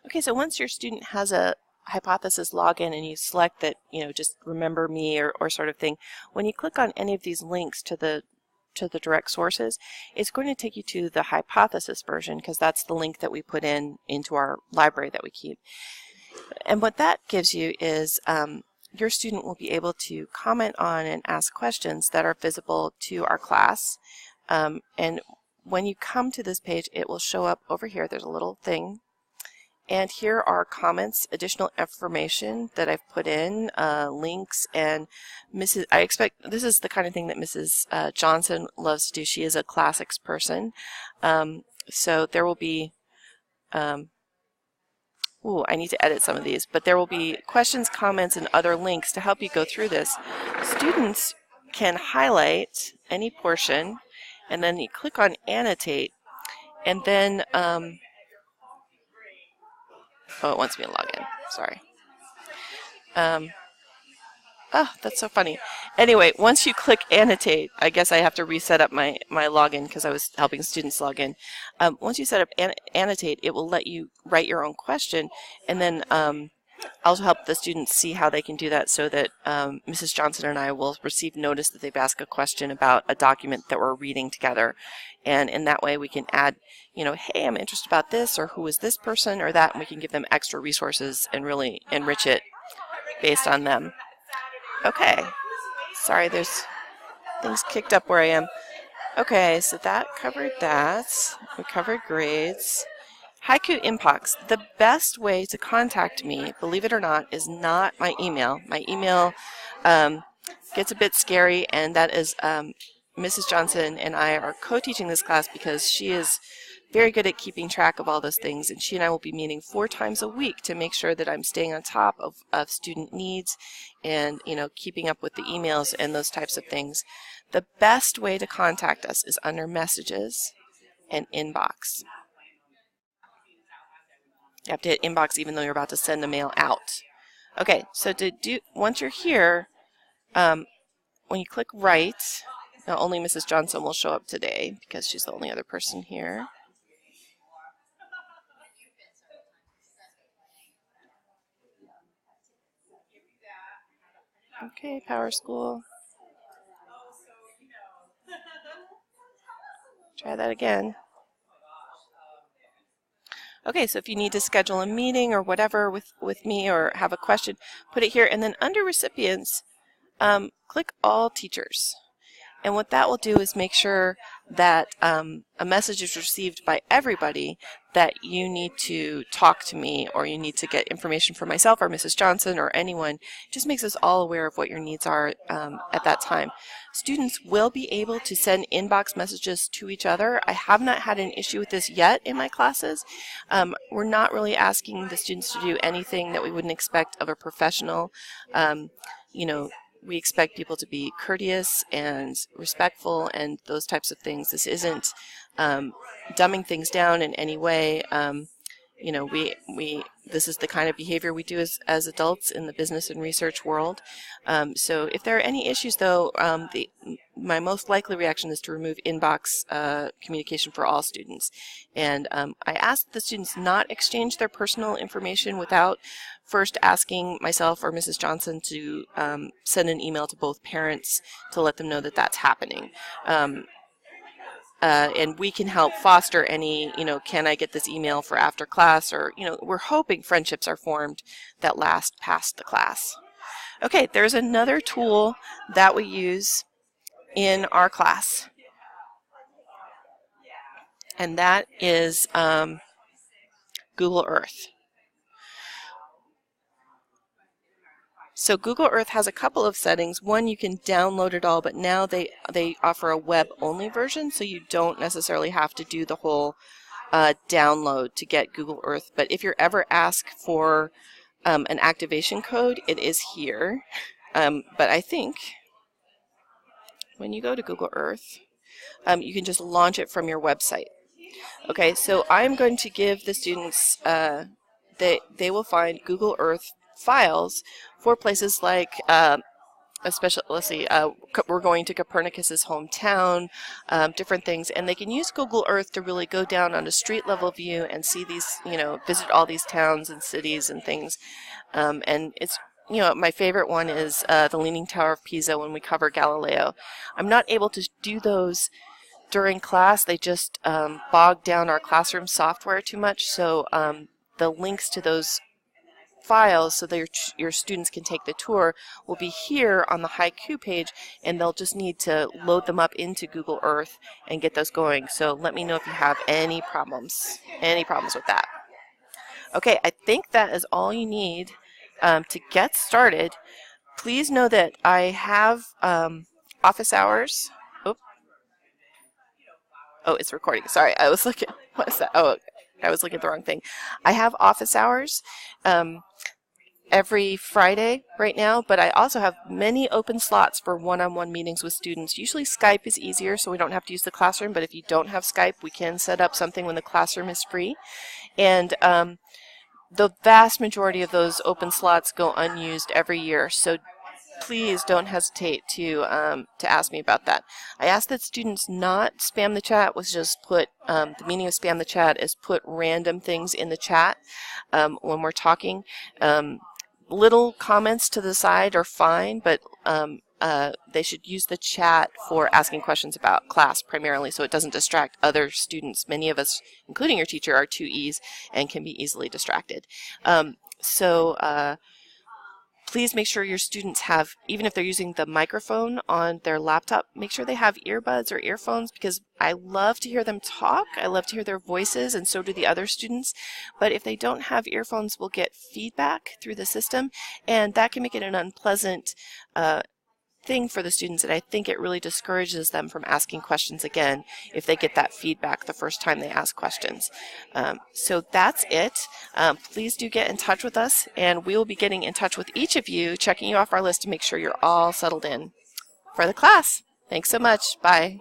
Okay, so once your student has a Hypothesis login and you select that, just remember me or sort of thing, when you click on any of these links to the direct sources, it's going to take you to the Hypothesis version because that's the link that we put into our library that we keep. And what that gives you is your student will be able to comment on and ask questions that are visible to our class. And when you come to this page, it will show up over here. There's a little thing. And here are comments, additional information that I've put in, links, and I expect this is the kind of thing that Mrs. Johnson loves to do. She is a classics person. So there will be, I need to edit some of these, but there will be questions, comments, and other links to help you go through this. Students can highlight any portion, and then you click on annotate, and then oh, it wants me to log in. Sorry. Oh, that's so funny. Anyway, once you click annotate, I guess I have to reset up my login because I was helping students log in. Once you set up annotate, it will let you write your own question, and then I'll help the students see how they can do that so that Mrs. Johnson and I will receive notice that they've asked a question about a document that we're reading together. And in that way we can add, hey, I'm interested about this, or who is this person or that, and we can give them extra resources and really enrich it based on them. Okay, sorry, there's things kicked up where I am. Okay, so that covered that. We covered grades. Haiku Inbox. The best way to contact me, believe it or not, is not my email. My email gets a bit scary, and that is Mrs. Johnson and I are co-teaching this class because she is very good at keeping track of all those things, and she and I will be meeting 4 times a week to make sure that I'm staying on top of student needs and keeping up with the emails and those types of things. The best way to contact us is under Messages and Inbox. You have to hit Inbox even though you're about to send a mail out. Okay, so once you're here, when you click Write, now only Mrs. Johnson will show up today because she's the only other person here. Okay, PowerSchool. Try that again. Okay, so if you need to schedule a meeting or whatever with me or have a question, put it here. And then under Recipients, click All Teachers. And what that will do is make sure that a message is received by everybody that you need to talk to me or you need to get information from myself or Mrs. Johnson or anyone. It just makes us all aware of what your needs are at that time. Students will be able to send inbox messages to each other. I have not had an issue with this yet in my classes. We're not really asking the students to do anything that we wouldn't expect of a professional. We expect people to be courteous and respectful and those types of things. This isn't dumbing things down in any way. This is the kind of behavior we do as adults in the business and research world. So if there are any issues, though, my most likely reaction is to remove inbox communication for all students. And I ask the students not exchange their personal information without first asking myself or Mrs. Johnson to send an email to both parents to let them know that that's happening. And we can help foster any, can I get this email for after class, or, we're hoping friendships are formed that last past the class. Okay, there's another tool that we use in our class, and that is Google Earth. So Google Earth has a couple of settings. One, you can download it all, but now they offer a web-only version, so you don't necessarily have to do the whole download to get Google Earth. But if you're ever asked for an activation code, it is here. But I think when you go to Google Earth, you can just launch it from your website. Okay, so I'm going to give the students, they will find Google Earth files for places like especially, let's see, we're going to Copernicus's hometown, different things, and they can use Google Earth to really go down on a street level view and see these, visit all these towns and cities and things. And it's, my favorite one is the Leaning Tower of Pisa when we cover Galileo. I'm not able to do those during class. They just bog down our classroom software too much, so the links to those files so that your students can take the tour will be here on the Haiku page, and they'll just need to load them up into Google Earth and get those going. So let me know if you have any problems with that. Okay, I think that is all you need to get started. Please know that I have office hours. Oh, it's recording. Sorry, I was looking. What is that? Oh, I was looking at the wrong thing. I have office hours every Friday right now, but I also have many open slots for one-on-one meetings with students. Usually Skype is easier, so we don't have to use the classroom, but if you don't have Skype, we can set up something when the classroom is free. And the vast majority of those open slots go unused every year, so please don't hesitate to ask me about that. I ask that students not spam the chat, just put, the meaning of spam the chat is put random things in the chat when we're talking. Little comments to the side are fine, but they should use the chat for asking questions about class primarily, so it doesn't distract other students. Many of us, including your teacher, are 2Es and can be easily distracted. Please make sure your students have, even if they're using the microphone on their laptop, make sure they have earbuds or earphones, because I love to hear them talk. I love to hear their voices, and so do the other students. But if they don't have earphones, we'll get feedback through the system, and that can make it an unpleasant thing for the students, and I think it really discourages them from asking questions again if they get that feedback the first time they ask questions. So that's it. Please do get in touch with us, and we will be getting in touch with each of you, checking you off our list to make sure you're all settled in for the class. Thanks so much. Bye.